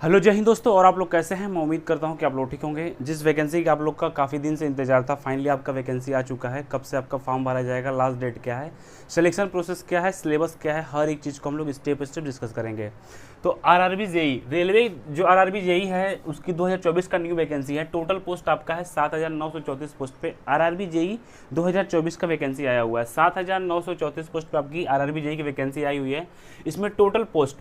Hello जय हिंद दोस्तों। और आप लोग कैसे हैं? मैं उम्मीद करता हूं कि आप लोग ठीक होंगे। जिस वैकेंसी का आप लोग का काफ़ी दिन से इंतजार था, फाइनली आपका वैकेंसी आ चुका है। कब से आपका फॉर्म भरा जाएगा, लास्ट डेट क्या है, सिलेक्शन प्रोसेस क्या है, सिलेबस क्या है, हर एक चीज़ को हम लोग स्टेप स्टेप डिस्कस करेंगे। तो आरआरबी जेई रेलवे, जो आरआरबी जेई है उसकी 2024 का न्यू वैकेंसी है। टोटल पोस्ट आपका है 7,934 पोस्ट पे आरआरबी जेई 2024 का वैकेंसी आया हुआ है। 7,934 पोस्ट पे आपकी आरआरबी जेई की वैकेंसी आई हुई है। इसमें टोटल पोस्ट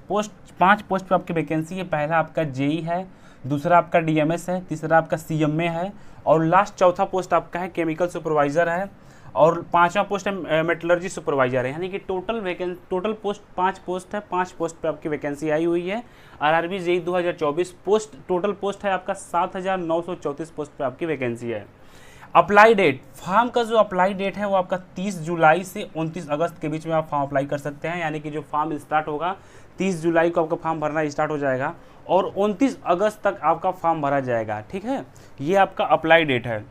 5 पोस्ट पे आपकी वैकेंसी है। पहला आपका जेई है, दूसरा आपका डीएमएस है, तीसरा आपका सीएमए है और लास्ट चौथा पोस्ट आपका है केमिकल सुपरवाइजर है और पांचवा पोस्ट है मेटलर्जी सुपरवाइजर है। यानी कि टोटल पोस्ट 5 पोस्ट है। 5 पोस्ट पे आपकी वैकेंसी आई हुई है। RRB JE 2024 post total post है आपका 7,934 पोस्ट पे आपकी वैकेंसी है। अप्लाई डेट, फॉर्म का जो अप्लाई डेट है वो आपका 30 जुलाई से 29 अगस्त के बीच में आप फॉर्म अप्लाई कर सकते हैं। यानी कि जो फॉर्म स्टार्ट होगा 30 जुलाई को आपका फॉर्म भरना स्टार्ट हो जाएगा और 29 अगस्त तक आपका फॉर्म भरा जाएगा। ठीक है, ये आपका अप्लाई डेट है।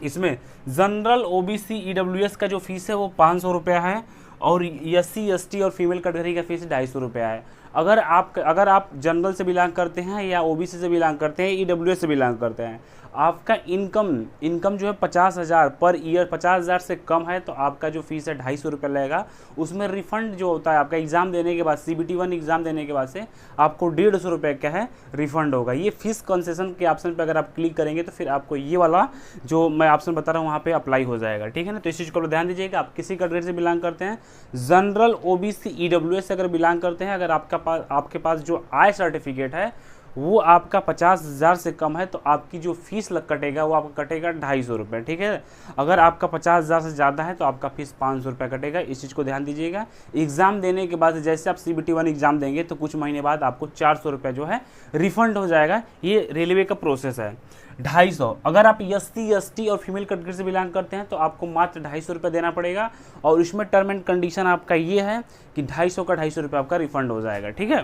इसमें जनरल ओबीसी ईडब्ल्यूएस का जो फीस है वो 500 रुपया है और एससी एसटी और फीमेल कैटेगरी का फीस 250 रुपया है। अगर आप जनरल से बिलोंग करते हैं या ओबीसी से बिलोंग करते हैं, ईडब्ल्यूएस से बिलोंग करते हैं, आपका इनकम जो है 50,000 पर ईयर, 50,000 से कम है तो आपका जो फीस है 250 रुपये लगेगा। उसमें रिफंड जो होता है आपका एग्ज़ाम देने के बाद, CBT 1 एग्ज़ाम देने के बाद से आपको 150 रुपये क्या है रिफंड होगा। ये फीस कंसेशन के ऑप्शन पे अगर आप क्लिक करेंगे तो फिर आपको ये वाला जो मैं ऑप्शन बता रहा हूँ वहाँ पे अप्लाई हो जाएगा। ठीक है ना, तो इस चीज़ को ध्यान दीजिएगा। आप किसी कैटेगरी से बिलोंग करते हैं, जनरल ओबीसी ईडब्ल्यूएस से अगर बिलोंग करते हैं, अगर आपके पास जो आय सर्टिफिकेट है वो आपका 50,000 से कम है तो आपकी जो फीस कटेगा वो आपका कटेगा 250 रुपये। ठीक है, अगर आपका 50,000 से ज़्यादा है तो आपका फीस 500 रुपये कटेगा। इस चीज़ को ध्यान दीजिएगा। एग्ज़ाम देने के बाद जैसे आप CBT 1 एग्ज़ाम देंगे तो कुछ महीने बाद आपको 400 रुपये जो है रिफंड हो जाएगा। ये रेलवे का प्रोसेस है। 250, अगर आप SC ST और फीमेल कैटेगरी से बिलोंग करते हैं तो आपको मात्र 250 रुपये देना पड़ेगा और इसमें टर्म एंड कंडीशन आपका ये है कि 250 का 250 रुपये आपका रिफंड हो जाएगा। ठीक है,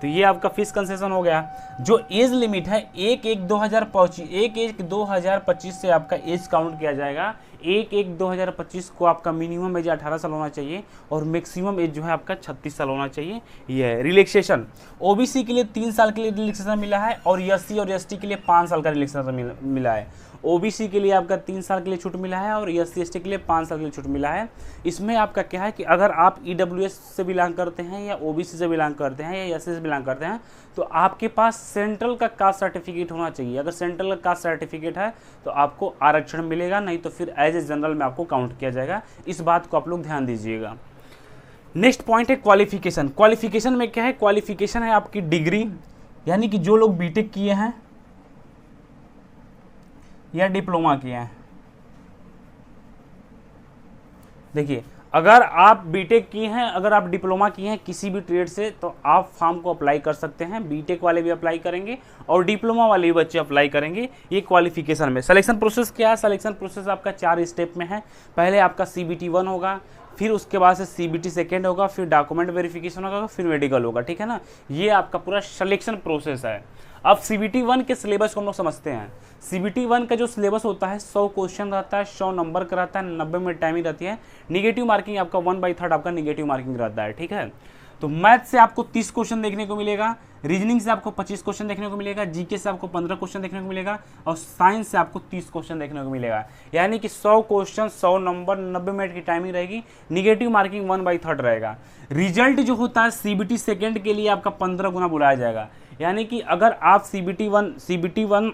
तो ये आपका फीस कंसेशन हो गया। जो एज लिमिट है 1/1/2025 से आपका एज काउंट किया जाएगा। 1/1/2025 को आपका मिनिमम एज 18 साल होना चाहिए और मैक्सिमम एज जो है आपका 36 साल होना चाहिए। ये है रिलैक्सेशन। ओबीसी के लिए 3 साल के लिए रिलैक्सेशन मिला है और SC और ST के लिए 5 साल का रिलैक्सेशन मिला है। ओबीसी के लिए आपका 3 साल के लिए छूट मिला है और SC ST के लिए 5 साल के लिए छूट मिला है। इसमें आपका क्या है कि अगर आप EWS से बिलोंग करते हैं या ओबीसी से बिलोंग करते हैं या SC से बिलोंग करते हैं तो आपके पास सेंट्रल का कास्ट सर्टिफिकेट होना चाहिए। अगर सेंट्रल का कास्ट सर्टिफिकेट है तो आपको आरक्षण मिलेगा, नहीं तो फिर एज ए जनरल में आपको काउंट किया जाएगा। इस बात को आप लोग ध्यान दीजिएगा। नेक्स्ट पॉइंट है क्वालिफिकेशन। क्वालिफिकेशन में क्या है? क्वालिफिकेशन है आपकी डिग्री, यानी कि जो लोग बीटेक किए हैं या डिप्लोमा किए हैं। देखिए, अगर आप बीटेक किए हैं, अगर आप डिप्लोमा किए हैं किसी भी ट्रेड से तो आप फॉर्म को अप्लाई कर सकते हैं। बीटेक वाले भी अप्लाई करेंगे और डिप्लोमा वाले भी बच्चे अप्लाई करेंगे। ये क्वालिफिकेशन में सिलेक्शन प्रोसेस क्या है? सिलेक्शन प्रोसेस आपका 4 स्टेप में है। पहले आपका CBT 1 होगा, फिर उसके बाद से CBT 2 होगा, फिर डॉक्यूमेंट वेरिफिकेशन होगा, फिर मेडिकल होगा। ठीक है ना, ये आपका पूरा सिलेक्शन प्रोसेस है। अब CBT 1 के सिलेबस को हम लोग समझते हैं। CBT 1 का जो सिलेबस होता है 100 क्वेश्चन रहता है, 100 नंबर का रहता है, 90 मिनट टाइमिंग रहती है। निगेटिव मार्किंग आपका 1/3 आपका निगेटिव मार्किंग रहता है। ठीक है, तो मैथ से आपको 30 क्वेश्चन देखने को मिलेगा, रीजनिंग से आपको 25 क्वेश्चन देखने को मिलेगा, जीके से आपको 15 क्वेश्चन देखने को मिलेगा और साइंस से आपको 30 क्वेश्चन देखने को मिलेगा। यानी कि 100 क्वेश्चन, 100 नंबर, 90 मिनट की टाइमिंग रहेगी। निगेटिव मार्किंग 1/3 रहेगा। रिजल्ट जो होता है CBT 2 के लिए आपका 15 गुना बुलाया जाएगा। यानी कि अगर आप CBT 1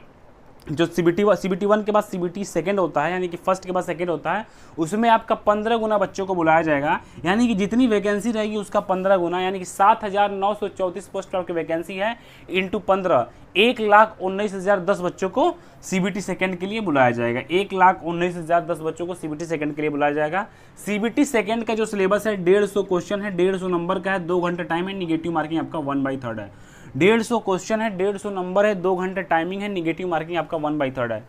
जो CBT 1 के बाद CBT 2 होता है, यानी कि फर्स्ट के बाद सेकंड होता है, उसमें आपका 15 गुना बच्चों को बुलाया जाएगा। यानी कि जितनी वैकेंसी रहेगी उसका 15 गुना, यानी कि 7,934 पोस्ट आपकी वैकेंसी है इंटू 15, 1,19,010 बच्चों को CBT 2 के लिए बुलाया जाएगा। 1,19,010 बच्चों को CBT 2 के लिए बुलाया जाएगा। CBT 2 का जो सिलेबस है 150 क्वेश्चन है, 150 नंबर का है, 2 घंटे टाइम है, निगेटिव मार्किंग आपका 1/3 है। 150 क्वेश्चन है, 150 नंबर है, 2 घंटे टाइमिंग है, निगेटिव मार्किंग आपका 1/3 है।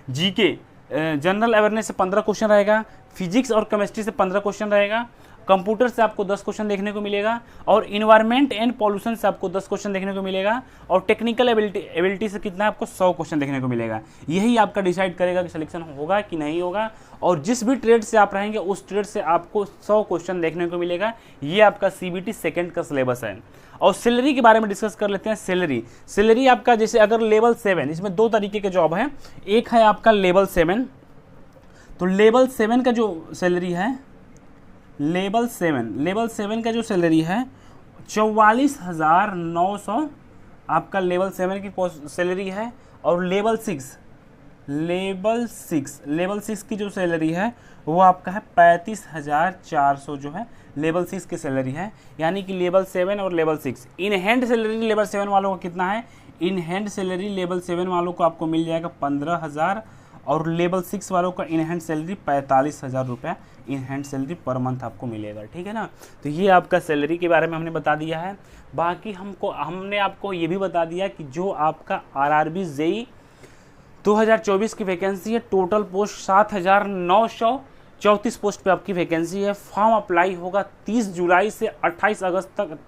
जीके जनरल अवेयरनेस से 15 क्वेश्चन रहेगा, फिजिक्स और केमिस्ट्री से 15 क्वेश्चन रहेगा, कंप्यूटर से आपको 10 क्वेश्चन देखने को मिलेगा और इन्वायरमेंट एंड पॉल्यूशन से आपको 10 क्वेश्चन देखने को मिलेगा और टेक्निकल एबिलिटी से कितना आपको 100 क्वेश्चन देखने को मिलेगा। यही आपका डिसाइड करेगा कि सिलेक्शन होगा कि नहीं होगा। और जिस भी ट्रेड से आप रहेंगे उस ट्रेड से आपको 100 क्वेश्चन देखने को मिलेगा। ये आपका CBT 2 का सिलेबस है। और सैलरी के बारे में डिस्कस कर लेते हैं। सैलरी आपका जैसे अगर लेवल 7, इसमें 2 तरीके के जॉब है। एक है आपका लेवल 7, तो लेवल 7 का जो सैलरी है, लेवल 7 का जो सैलरी है 44,900 आपका लेवल 7 की सैलरी है। और लेवल 6 की जो सैलरी है वो आपका है 35,400 जो है लेवल 6 की सैलरी है। यानी कि लेवल 7 और level 6 in hand salary level 7 वालों का कितना है, इन हैंड सैलरी लेवल 7 वालों को आपको मिल जाएगा 15,000 और लेवल 6 वालों का इन हैंड सैलरी 45,000 रुपया in hand salary per month आपको मिलेगा। ठीक है ना। तो ये आपका सैलरी के बारे में हमने बता दिया है। बाकी हमने आपको ये भी बता दिया कि जो आपका आरआरबी जेई 2024 की वैकेंसी है, टोटल पोस्ट 7,934 पोस्ट पे आपकी वैकेंसी है। फॉर्म अप्लाई होगा 30 जुलाई से 28 अगस्त तक,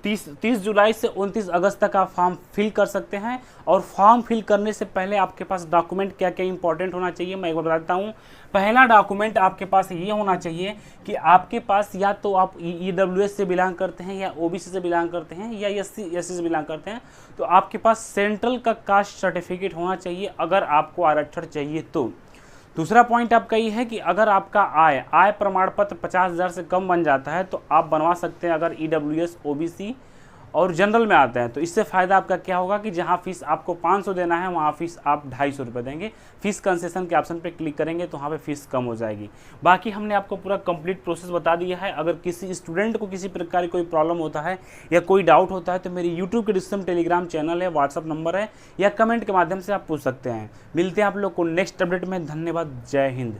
30 जुलाई से 29 अगस्त तक आप फॉर्म फिल कर सकते हैं। और फॉर्म फिल करने से पहले आपके पास डॉक्यूमेंट क्या क्या इंपॉर्टेंट होना चाहिए मैं एक बार बताता हूँ। पहला डॉक्यूमेंट आपके पास ये होना चाहिए कि आपके पास या तो आप EWS से बिलोंग करते हैं या OBC से बिलोंग करते हैं या SC से बिलोंग करते हैं, तो आपके पास सेंट्रल का कास्ट सर्टिफिकेट होना चाहिए अगर आपको आरक्षण चाहिए तो। दूसरा पॉइंट आपका ये है कि अगर आपका आय प्रमाण पत्र 50,000 से कम बन जाता है तो आप बनवा सकते हैं अगर EWS OBC और जनरल में आते हैं। तो इससे फ़ायदा आपका क्या होगा कि जहां फीस आपको 500 देना है वहां फीस आप 250 रुपये देंगे। फीस कंसेशन के ऑप्शन पे क्लिक करेंगे तो वहाँ पे फीस कम हो जाएगी। बाकी हमने आपको पूरा कंप्लीट प्रोसेस बता दिया है। अगर किसी स्टूडेंट को किसी प्रकार की कोई प्रॉब्लम होता है या कोई डाउट होता है तो मेरी यूट्यूब के डिस्क्रिप्शन टेलीग्राम चैनल है, व्हाट्सअप नंबर है या कमेंट के माध्यम से आप पूछ सकते हैं। मिलते हैं आप लोग को नेक्स्ट अपडेट में। धन्यवाद। जय हिंद।